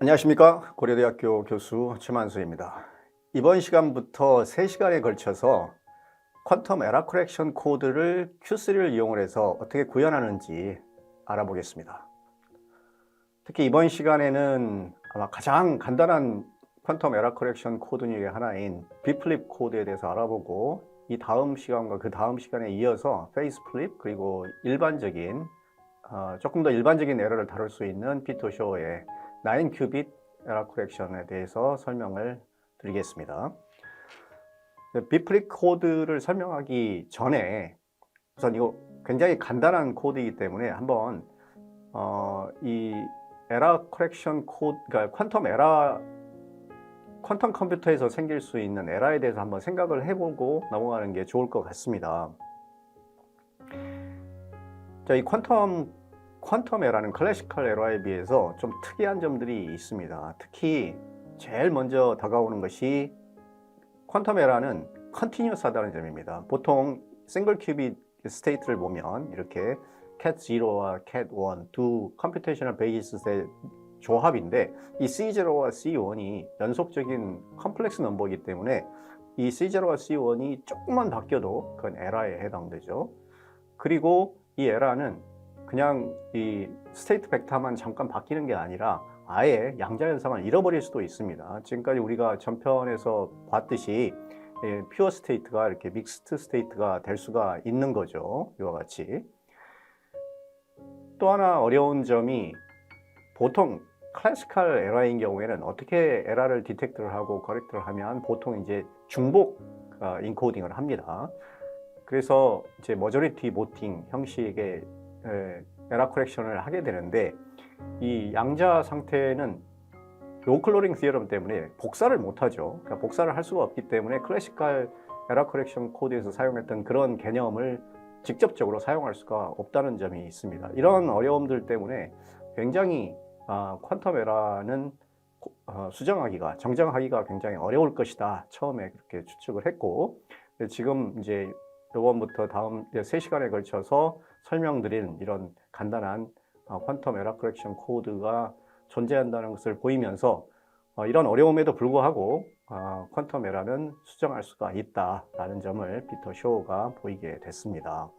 안녕하십니까. 고려대학교 교수 최만수입니다. 이번 시간부터 3시간에 걸쳐서 퀀텀 에러 커렉션 코드를 Q3를 이용을 해서 어떻게 구현하는지 알아보겠습니다. 특히 이번 시간에는 아마 가장 간단한 퀀텀 에러 커렉션 코드 중에 하나인 B플립 코드에 대해서 알아보고, 이 다음 시간과 그 다음 시간에 이어서 페이스 플립, 그리고 일반적인 조금 더 일반적인 에러를 다룰 수 있는 피터쇼의 9큐빗 에러 커렉션에 대해서 설명을 드리겠습니다. 비플립 코드를 설명하기 전에 우선 이거 굉장히 간단한 코드이기 때문에 한번 이 에러 커렉션 코드, 그러니까 퀀텀 컴퓨터에서 생길 수 있는 에러에 대해서 한번 생각을 해보고 넘어가는 게 좋을 것 같습니다. 자, 이 퀀텀 에러는 클래시컬 에러에 비해서 좀 특이한 점들이 있습니다. 특히 제일 먼저 다가오는 것이 퀀텀 에러는 컨티뉴어스하다는 점입니다. 보통 싱글 큐빗 스테이트를 보면 이렇게 cat0와 cat1 두 컴퓨테이셔널 베이시스의 조합인데, 이 C0와 C1이 연속적인 컴플렉스 넘버이기 때문에 이 C0와 C1이 조금만 바뀌어도 그건 에러에 해당되죠. 그리고 이 에러는 그냥 이 스테이트 벡터만 잠깐 바뀌는 게 아니라 아예 양자 현상을 잃어버릴 수도 있습니다. 지금까지 우리가 전편에서 봤듯이 퓨어 스테이트가 이렇게 믹스트 스테이트가 될 수가 있는 거죠. 이와 같이. 또 하나 어려운 점이, 보통 클래시컬 에러인 경우에는 어떻게 에러를 디텍트를 하고 커렉트를 하면 보통 이제 중복 인코딩을 합니다. 그래서 이제 머저리티 보팅 형식의 에러 커렉션을 하게 되는데, 이 양자 상태는 로컬 로링 시어럼 때문에 복사를 못하죠. 그러니까 복사를 할 수가 없기 때문에 클래시컬 에러 커렉션 코드에서 사용했던 그런 개념을 직접적으로 사용할 수가 없다는 점이 있습니다. 이런 어려움들 때문에 굉장히 퀀텀 에러는 수정하기가, 정정하기가 굉장히 어려울 것이다, 처음에 그렇게 추측을 했고, 지금 이제 이번부터 다음 3시간에 걸쳐서 설명드린 이런 간단한 퀀텀 에러 커렉션 코드가 존재한다는 것을 보이면서 이런 어려움에도 불구하고 퀀텀 에러는 수정할 수가 있다라는 점을 피터 쇼가 보이게 됐습니다.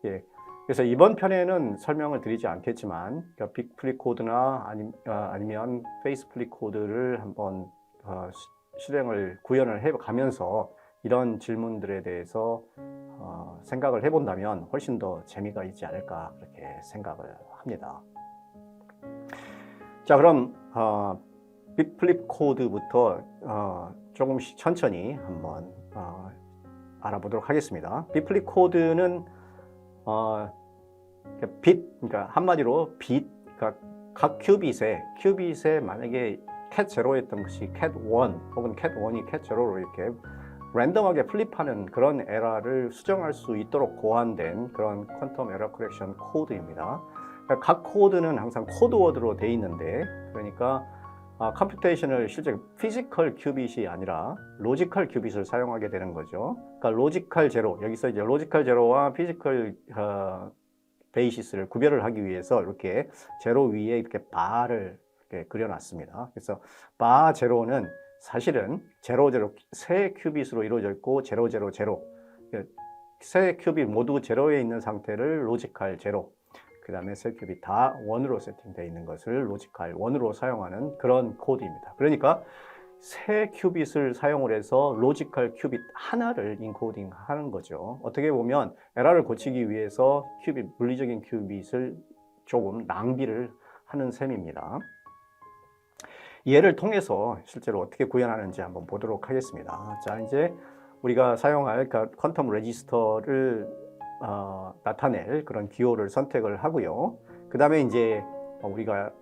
예, 그래서 이번 편에는 설명을 드리지 않겠지만, 그러니까 빅플립 코드나 아니면 페이스 플립 코드를 한번 실행을 구현을 해가면서 이런 질문들에 대해서 생각을 해본다면 훨씬 더 재미가 있지 않을까, 그렇게 생각을 합니다. 자, 그럼 빅플립 코드부터 조금씩 천천히 한번 알아보도록 하겠습니다. 빅플립 코드는 그러니까 한마디로 그러니까 각 큐빗에 만약에 cat0였던 것이 cat1 혹은 cat1이 cat0로 이렇게 랜덤하게 플립하는 그런 에러를 수정할 수 있도록 고안된 그런 퀀텀 에러 커렉션 코드입니다. 그러니까 각 코드는 항상 코드워드로 되어 있는데, 그러니까 컴퓨테이션을 실제 피지컬 큐빗이 아니라 로지컬 큐빗을 사용하게 되는 거죠. 그러니까 로지컬 제로, 여기서 이제 로지컬 제로와 피지컬 베이시스를 구별을 하기 위해서 이렇게 제로 위에 이렇게 바를 이렇게 그려놨습니다. 그래서 바 제로는 사실은 세 큐빗으로 이루어져 있고 제로 세 큐빗 모두 제로에 있는 상태를 로지컬 제로, 그 다음에 세 큐빗 다 원으로 세팅되어 있는 것을 로지컬 원으로 사용하는 그런 코드입니다. 그러니까 세 큐빗을 사용을 해서 로지컬 큐빗 하나를 인코딩 하는 거죠. 어떻게 보면 에러를 고치기 위해서 물리적인 큐빗을 조금 낭비를 하는 셈입니다. 얘를 통해서 실제로 어떻게 구현하는지 한번 보도록 하겠습니다. 자, 이제 우리가 사용할 퀀텀 레지스터를 나타낼 그런 기호를 선택을 하고요. 그 다음에 이제 우리가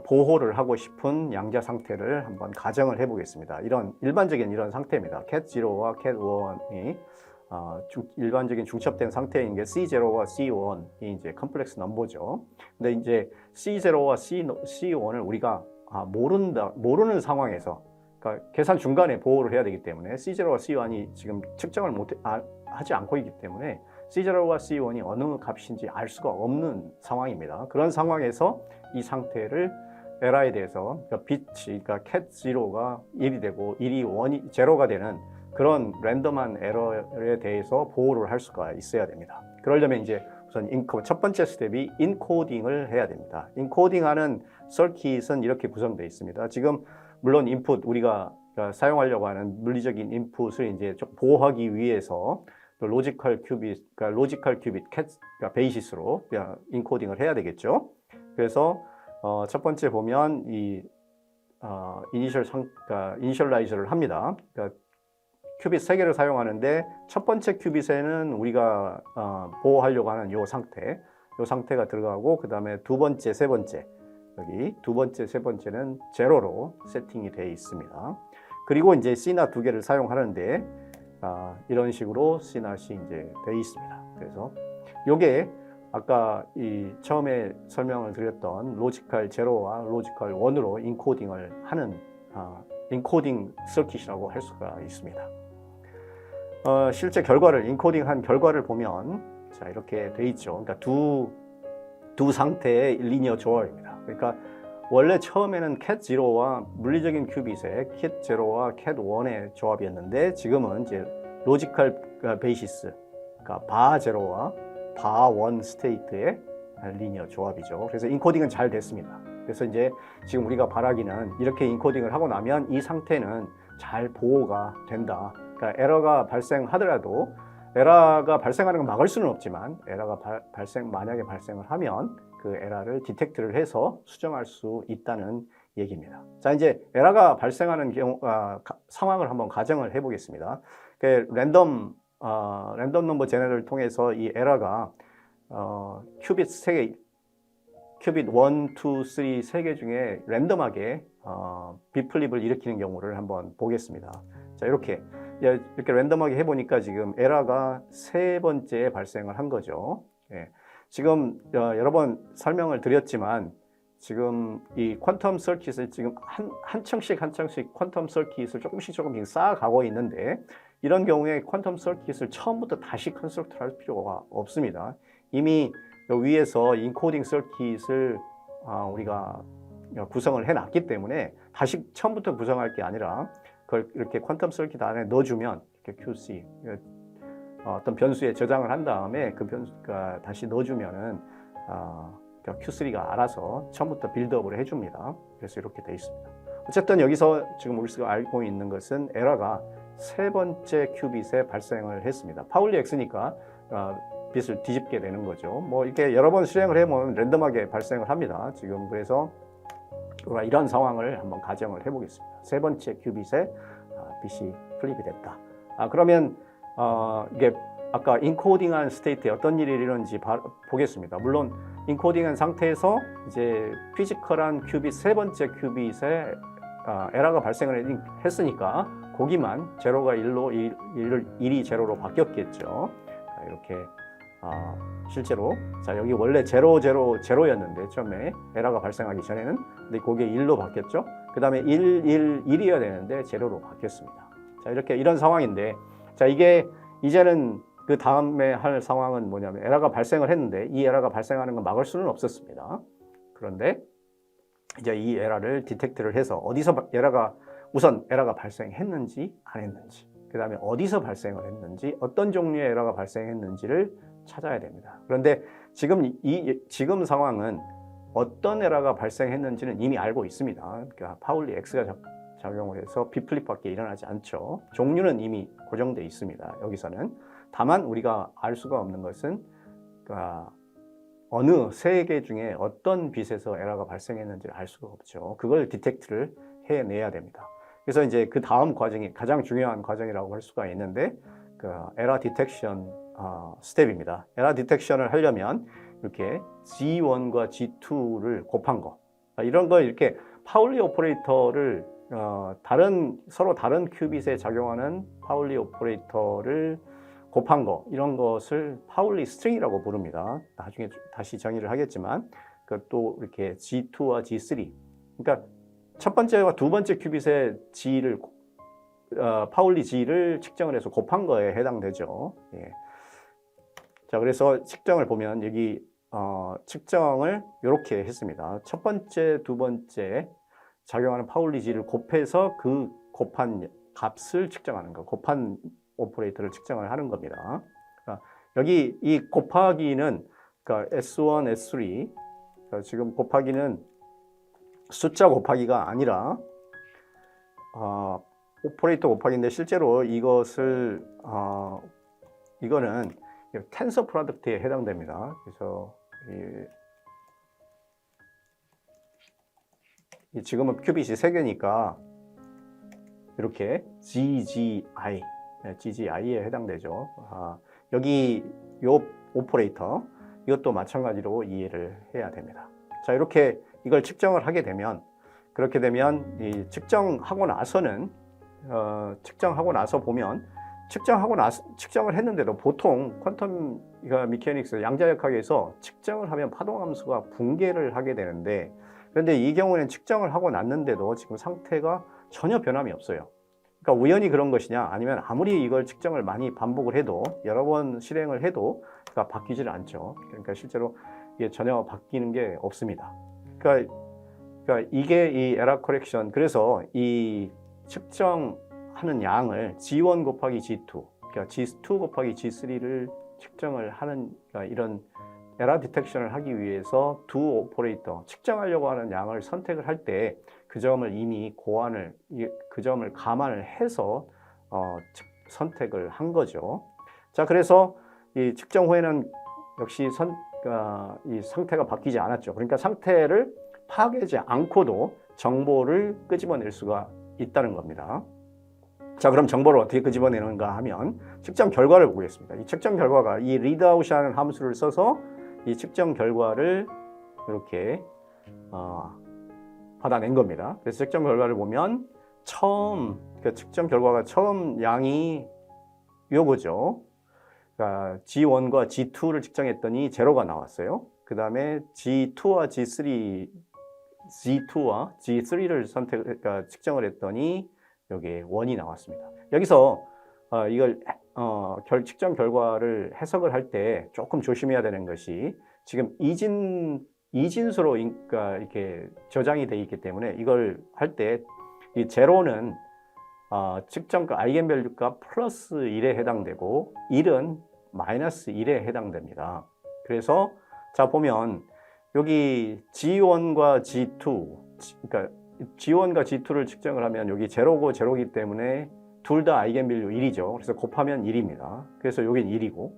보호를 하고 싶은 양자 상태를 한번 가정을 해 보겠습니다. 일반적인 이런 상태입니다. cat0와 cat1이 일반적인 중첩된 상태인 게 C0와 C1이 이제 컴플렉스 넘버죠. 근데 이제 C0와 C1을 우리가 모르는 상황에서, 그러니까 계산 중간에 보호를 해야 되기 때문에 C0와 C1이 지금 측정을 하지 않고 있기 때문에 C0와 C1이 어느 값인지 알 수가 없는 상황입니다. 그런 상황에서 이 상태를 에러에 대해서 그러니까 빛이 그러니까 cat 0가 1이 되고 1이 1이 제로가 되는 그런 랜덤한 에러에 대해서 보호를 할 수가 있어야 됩니다. 그러려면 이제 우선 첫 번째 스텝이 인코딩을 해야 됩니다. 인코딩하는 서킷은 이렇게 구성되어 있습니다. 지금 물론 인풋 우리가 사용하려고 하는 물리적인 인풋을 이제 좀 보호하기 위해서 로지컬 큐빗, 그러니까 로지컬 큐빗, 그러니까 베이시스로 인코딩을 해야 되겠죠. 그래서 첫 번째 보면 이 그러니까 이니셜라이저를 합니다. 그러니까 큐빗 3개를 사용하는데 첫 번째 큐빗에는 우리가 보호하려고 하는 요 상태가 들어가고 그 다음에 두 번째, 세 번째 여기 두 번째, 세 번째는 제로로 세팅이 되어 있습니다. 그리고 이제 C나 2개를 사용하는데 이런 식으로 C낫이 이제 되어 있습니다. 그래서 요게 아까 이 처음에 설명을 드렸던 로지컬 제로와 로지컬 1으로 인코딩을 하는 인코딩 서킷이라고 할 수가 있습니다. 실제 결과를 인코딩한 결과를 보면 자 이렇게 돼 있죠. 그러니까 두 상태의 리니어 조합입니다. 그러니까 원래 처음에는 cat 0와 물리적인 큐빗의 cat 0와 cat 1의 조합이었는데 지금은 이제 로지컬 베이시스 그러니까 바 0와 바 1 스테이트의 리니어 조합이죠. 그래서 인코딩은 잘 됐습니다. 그래서 이제 지금 우리가 바라기는 이렇게 인코딩을 하고 나면 이 상태는 잘 보호가 된다. 그러니까 에러가 발생하더라도 에러가 발생하는 걸 막을 수는 없지만 에러가 만약에 발생을 하면 그 에러를 디텍트를 해서 수정할 수 있다는 얘기입니다. 자 이제 에러가 발생하는 경우 상황을 한번 가정을 해보겠습니다. 그 랜덤 넘버 제너럴을 통해서 이 에러가 큐빗 3개, 큐빗 1, 2, 3, 3개 중에 랜덤하게 빗플립을 일으키는 경우를 한번 보겠습니다. 자 이렇게 랜덤하게 해보니까 지금 에러가 세 번째에 발생을 한 거죠. 예. 지금 여러 번 설명을 드렸지만 지금 이 퀀텀 서킷을 지금 한 층씩 퀀텀 서킷을 조금씩 쌓아가고 있는데 이런 경우에 퀀텀 서킷을 처음부터 다시 컨스트럭트 할 필요가 없습니다. 이미 위에서 인코딩 서킷을 우리가 구성을 해놨기 때문에 다시 처음부터 구성할 게 아니라 그걸 이렇게 퀀텀 서킷 안에 넣어주면 이렇게 QC 어떤 변수에 저장을 한 다음에 그 변수가 다시 넣어주면은 Q3가 알아서 처음부터 빌드업을 해줍니다. 그래서 이렇게 돼 있습니다. 어쨌든 여기서 지금 우리가 알고 있는 것은 에러가 세 번째 큐빗에 발생을 했습니다. 파울리 X니까 빗을 뒤집게 되는 거죠. 뭐 이렇게 여러 번 실행을 해보면 랜덤하게 발생을 합니다. 지금 그래서 우리가 이런 상황을 한번 가정을 해보겠습니다. 세 번째 큐빗에 빗이 플립이 됐다. 그러면 이게 아까 인코딩한 스테이트에 어떤 일이 일어나는지 보겠습니다. 물론 인코딩한 상태에서 이제 피지컬한 큐빗 세 번째 큐빗에 에러가 발생을 했으니까 거기만 제로가 1로 1이 제로로 바뀌었겠죠. 이렇게 실제로 자 여기 원래 0였는데 처음에 에러가 발생하기 전에는 근데 그게 1로 바뀌었죠. 그 다음에 1이어야 되는데 제로로 바뀌었습니다. 자 이렇게 이런 상황인데 자 이게 이제는 그 다음에 할 상황은 뭐냐면 에러가 발생을 했는데 이 에러가 발생하는 걸 막을 수는 없었습니다. 그런데 이제 이 에러를 디텍트를 해서 어디서 우선 에러가 발생했는지 안 했는지 그 다음에 어디서 발생을 했는지 어떤 종류의 에러가 발생했는지를 찾아야 됩니다. 그런데 지금 상황은 어떤 에러가 발생했는지는 이미 알고 있습니다. 그러니까 파울리 X가 작용을 해서 빗플립밖에 일어나지 않죠. 종류는 이미 고정되어 있습니다. 여기서는 다만 우리가 알 수가 없는 것은 어느 세 개 중에 어떤 빗에서 에러가 발생했는지를 알 수가 없죠. 그걸 디텍트를 해내야 됩니다. 그래서 이제 그 다음 과정이 가장 중요한 과정이라고 할 수가 있는데 에러 디텍션 스텝입니다. 에러 디텍션을 하려면 이렇게 G1과 G2를 곱한 거 이런 걸 이렇게 파울리 오퍼레이터를 서로 다른 큐빗에 작용하는 파울리 오퍼레이터를 곱한 거 이런 것을 파울리 스트링이라고 부릅니다. 나중에 다시 정의를 하겠지만 또 이렇게 G2와 G3 그러니까 첫 번째와 두 번째 큐빗의 G를 파울리 G를 측정을 해서 곱한 거에 해당되죠. 예. 자 그래서 측정을 보면 여기 측정을 이렇게 했습니다. 첫 번째, 두 번째 작용하는 파울리지를 곱해서 그 곱한 값을 측정하는 거, 곱한 오퍼레이터를 측정을 하는 겁니다. 여기 이 곱하기는 그러니까 S1, S3 그러니까 지금 곱하기는 숫자 곱하기가 아니라 오퍼레이터 곱하기인데 실제로 이것을 이거는 텐서 프로덕트에 해당됩니다. 그래서 지금은 큐빗이 3개니까 이렇게 GGI에 해당되죠. 여기 요 오퍼레이터 이것도 마찬가지로 이해를 해야 됩니다. 자, 이렇게 이걸 측정을 하게 되면 그렇게 되면 이 측정하고 나서는 측정하고 나서 보면 측정을 했는데도 보통 퀀텀 미케닉스 양자역학에서 측정을 하면 파동함수가 붕괴를 하게 되는데 그런데 이 경우에는 측정을 하고 났는데도 지금 상태가 전혀 변함이 없어요. 그러니까 우연히 그런 것이냐 아니면 아무리 이걸 측정을 많이 반복을 해도 여러 번 실행을 해도 바뀌질 않죠. 그러니까 실제로 이게 전혀 바뀌는 게 없습니다. 그러니까 이게 이 에러 커렉션 그래서 이 측정하는 양을 G1 곱하기 G2 그러니까 G2 곱하기 G3를 측정을 하는 그러니까 이런 에러 디텍션을 하기 위해서 두 오퍼레이터 측정하려고 하는 양을 선택을 할 때 그 점을 이미 그 점을 감안을 해서 선택을 한 거죠. 자, 그래서 이 측정 후에는 역시 이 상태가 바뀌지 않았죠. 그러니까 상태를 파악하지 않고도 정보를 끄집어낼 수가 있다는 겁니다. 자, 그럼 정보를 어떻게 끄집어내는가 하면 측정 결과를 보겠습니다. 이 측정 결과가 이 리드아웃이라는 함수를 써서 이 측정 결과를 이렇게 받아낸 겁니다. 그래서 측정 결과를 보면 측정 결과가 처음 양이 요거죠. 그러니까 G1과 G2를 측정했더니 제로가 나왔어요. 그 다음에 G2와 G3를 측정을 했더니 여기에 1이 나왔습니다. 여기서 이걸 측정 결과를 해석을 할 때 조금 조심해야 되는 것이 지금 이진수로 그러니까 이렇게 저장이 되어 있기 때문에 이걸 할 때 이 제로는 측정가 아이겐밸류 값 플러스 1에 해당되고 1은 마이너스 1에 해당됩니다. 그래서 자 보면 여기 G1과 G2 그러니까 G1과 G2를 측정을 하면 여기 제로고 제로이기 때문에 둘 다 아이겐밸류 1이죠. 그래서 곱하면 1입니다. 그래서 여긴 1이고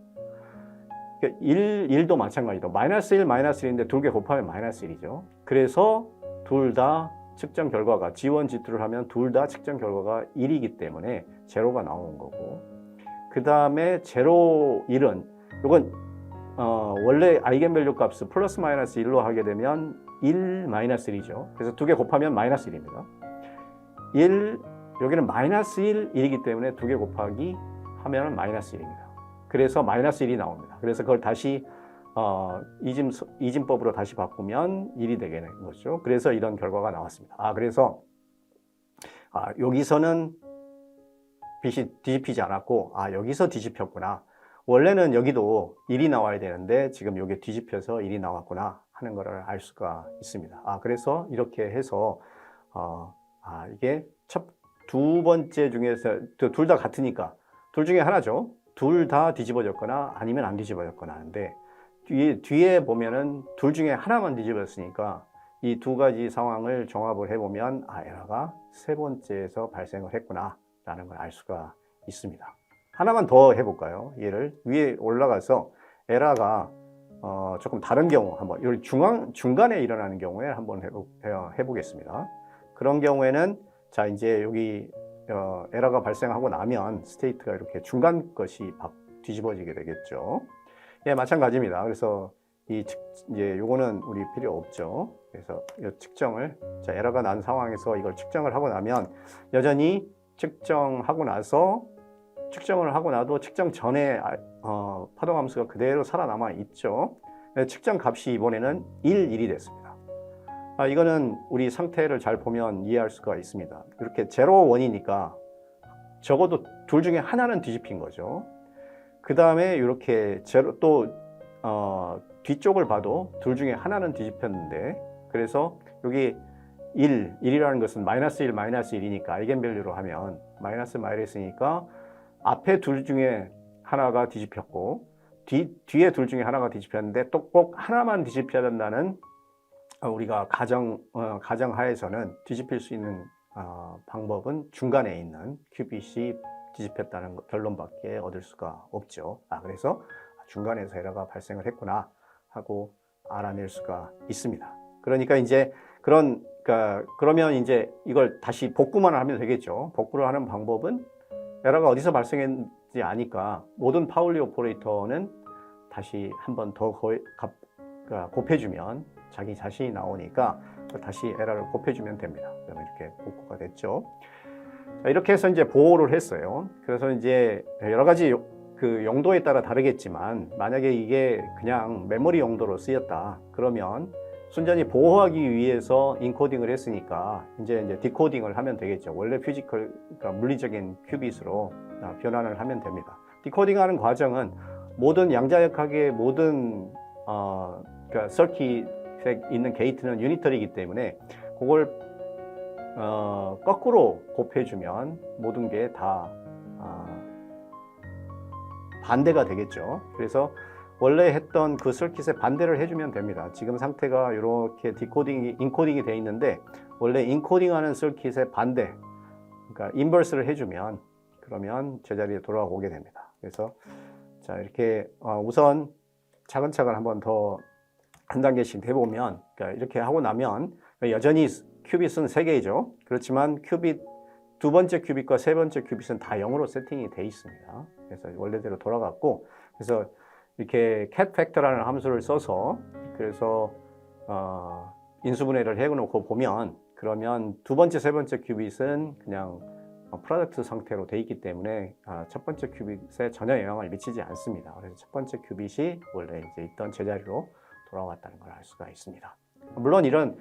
1도 마찬가지로 마이너스 1, 마이너스 1인데 두 개 곱하면 마이너스 1이죠. 그래서 둘 다 측정 결과가 G1, G2를 하면 둘 다 측정 결과가 1이기 때문에 제로가 나오는 거고 그 다음에 제로 1은 이건 원래 아이겐밸류 값을 플러스 마이너스 1로 하게 되면 1 마이너스 1이죠. 그래서 두 개 곱하면 마이너스 1입니다. 1 여기는 마이너스 1, 1이기 때문에 두 개 곱하기 하면 마이너스 1입니다. 그래서 마이너스 1이 나옵니다. 그래서 그걸 다시 이진법으로 다시 바꾸면 1이 되게 되는 거죠. 그래서 이런 결과가 나왔습니다. 그래서 여기서는 빛이 뒤집히지 않았고 여기서 뒤집혔구나. 원래는 여기도 1이 나와야 되는데 지금 여기 뒤집혀서 1이 나왔구나 하는 것을 알 수가 있습니다. 그래서 이렇게 해서 이게 두 번째 중에서 둘 다 같으니까 둘 중에 하나죠. 둘 다 뒤집어졌거나 아니면 안 뒤집어졌거나 하는데 뒤에 보면은 둘 중에 하나만 뒤집었으니까 이 두 가지 상황을 종합을 해보면 에러가 세 번째에서 발생을 했구나 라는 걸 알 수가 있습니다. 하나만 더 해볼까요? 얘를 위에 올라가서 에러가 조금 다른 경우 한번 여기 중간에 일어나는 경우에 한번 해보겠습니다. 그런 경우에는 자 이제 여기 에러가 발생하고 나면 스테이트가 이렇게 중간 것이 뒤집어지게 되겠죠. 예, 마찬가지입니다. 그래서 이제 요거는 우리 필요 없죠. 그래서 이 측정을 에러가 난 상황에서 이걸 측정을 하고 나면 여전히 측정을 하고 나도 측정 전에 파동함수가 그대로 살아남아 있죠. 측정 값이 이번에는 1이 됐습니다. 이거는 우리 상태를 잘 보면 이해할 수가 있습니다. 이렇게 0, 1이니까 적어도 둘 중에 하나는 뒤집힌 거죠. 그 다음에 이렇게 뒤쪽을 봐도 둘 중에 하나는 뒤집혔는데, 그래서 여기 1이라는 것은 마이너스 1, 마이너스 1이니까 아이겐밸류로 하면 마이너스 마이너스니까 앞에 둘 중에 하나가 뒤집혔고 뒤에 둘 중에 하나가 뒤집혔는데 또 꼭 하나만 뒤집혀야 된다는 우리가 가정하에서는 뒤집힐 수 있는 방법은 중간에 있는 큐빗이 뒤집혔다는 결론밖에 얻을 수가 없죠. 그래서 중간에서 에러가 발생을 했구나 하고 알아낼 수가 있습니다. 그러니까 이제 그러면 이제 이걸 다시 복구만 하면 되겠죠. 복구를 하는 방법은 에러가 어디서 발생했는지 아니까 모든 파울리 오퍼레이터는 다시 한 번 더 곱해주면 자기 자신이 나오니까 다시 에러를 곱해주면 됩니다. 그러면 이렇게 복구가 됐죠. 자, 이렇게 해서 이제 보호를 했어요. 그래서 이제 여러 가지 그 용도에 따라 다르겠지만 만약에 이게 그냥 메모리 용도로 쓰였다 그러면 순전히 보호하기 위해서 인코딩을 했으니까 이제 디코딩을 하면 되겠죠. 원래 피지컬, 그러니까 물리적인 큐빗으로 변환을 하면 됩니다. 디코딩하는 과정은 모든 양자역학의 모든 그러니까 서킷에 있는 게이트는 유니터리이기 때문에 그걸 거꾸로 곱해주면 모든 게 다 반대가 되겠죠. 그래서 원래 했던 그 서킷에 반대를 해주면 됩니다. 지금 상태가 이렇게 인코딩이 돼 있는데 원래 인코딩하는 서킷의 반대, 그러니까 인버스를 해주면 그러면 제자리에 돌아오게 됩니다. 그래서 자 이렇게 우선 차근차근 한번 더 한 단계씩 해보면, 그러니까 이렇게 하고 나면 여전히 큐빗은 3개죠. 그렇지만 두 번째 큐빗과 세 번째 큐빗은 다 0으로 세팅이 돼 있습니다. 그래서 원래대로 돌아갔고, 그래서 이렇게 cat factor라는 함수를 써서 그래서 인수분해를 해놓고 보면, 그러면 두 번째, 세 번째 큐빗은 그냥 프로덕트 상태로 돼 있기 때문에 첫 번째 큐빗에 전혀 영향을 미치지 않습니다. 그래서 첫 번째 큐빗이 원래 이제 있던 제자리로 돌아왔다는 걸 알 수가 있습니다. 물론 이런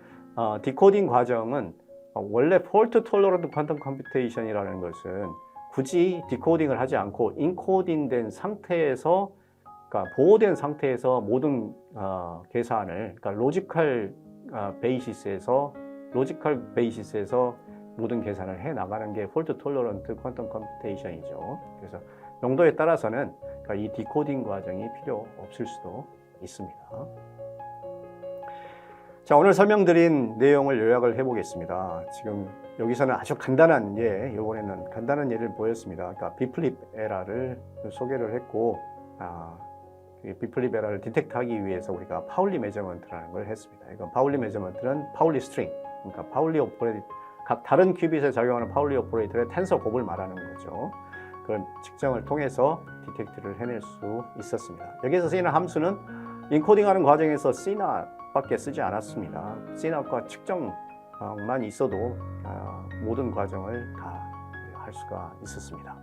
디코딩 과정은 원래 폴트 톨러런트 퀀텀 컴퓨테이션이라는 것은 굳이 디코딩을 하지 않고 인코딩된 상태에서, 그러니까 보호된 상태에서 모든 계산을, 그러니까 로지컬 베이시스에서 모든 계산을 해 나가는 게 폴트 톨러런트 퀀텀 컴퓨테이션이죠. 그래서 용도에 따라서는 그러니까 이 디코딩 과정이 필요 없을 수도 있습니다. 자, 오늘 설명드린 내용을 요약을 해보겠습니다. 지금 여기서는 아주 간단한 이번에는 간단한 예를 보였습니다. 그러니까 비플립 에러를 소개를 했고, 비플립 에러를 디텍트하기 위해서 우리가 파울리 메저먼트라는 걸 했습니다. 이건 파울리 메저먼트는 파울리 스트링, 그러니까 파울리 오퍼레이터, 각 다른 큐빗에 작용하는 파울리 오퍼레이터의 텐서 곱을 말하는 거죠. 그런 측정을 통해서 디텍트를 해낼 수 있었습니다. 여기서 쓰이는 함수는 인코딩하는 과정에서 C나 밖에 쓰지 않았습니다. C나과 측정만 있어도 모든 과정을 다 할 수가 있었습니다.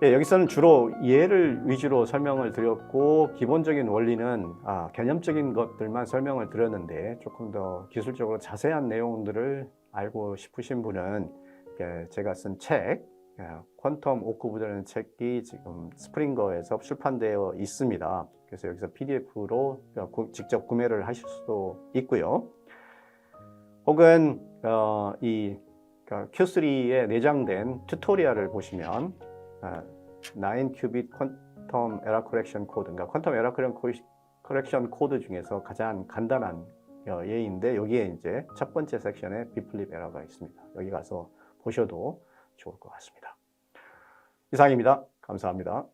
여기서는 주로 예를 위주로 설명을 드렸고, 기본적인 원리는 개념적인 것들만 설명을 드렸는데, 조금 더 기술적으로 자세한 내용들을 알고 싶으신 분은 제가 쓴 책, 퀀텀 오크부라는 책이 지금 스프링거에서 출판되어 있습니다. 그래서 여기서 PDF로 직접 구매를 하실 수도 있고요. 혹은 이 Q3에 내장된 튜토리얼을 보시면 9큐빗 퀀텀 에러 커렉션 코드, 그러니까 퀀텀 에러 커렉션 코드 중에서 가장 간단한 예인데, 여기에 이제 첫 번째 섹션에 비플립 에러가 있습니다. 여기 가서 보셔도 좋을 것 같습니다. 이상입니다. 감사합니다.